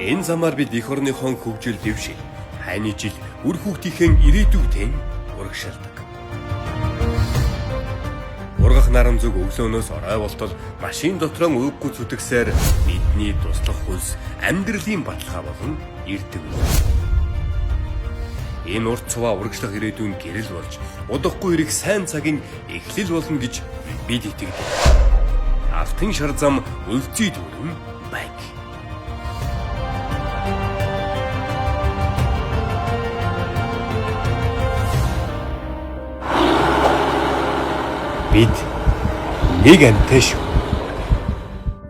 Энэ замаар бид эх орныхон хөгжил дэвшил. Хайны жил үр хүүхдийнхээ ирээдүйтэй урагшилдаг. Ургах наран зүг өглөөнөөс орой болтол машин дотроо өвггүй зүтгэсээр бидний туслах хөлс амьдралын баталгаа болон ирдэг. Энэ урт цуваа урагшлах ирээдүйн гэрэл болж удахгүй ирэх сайн цагийн эхлэл болно гэж бид итгэдэг. Автын шар зам өвцөй дүүрэн байг. Бид нэг амтай шүү.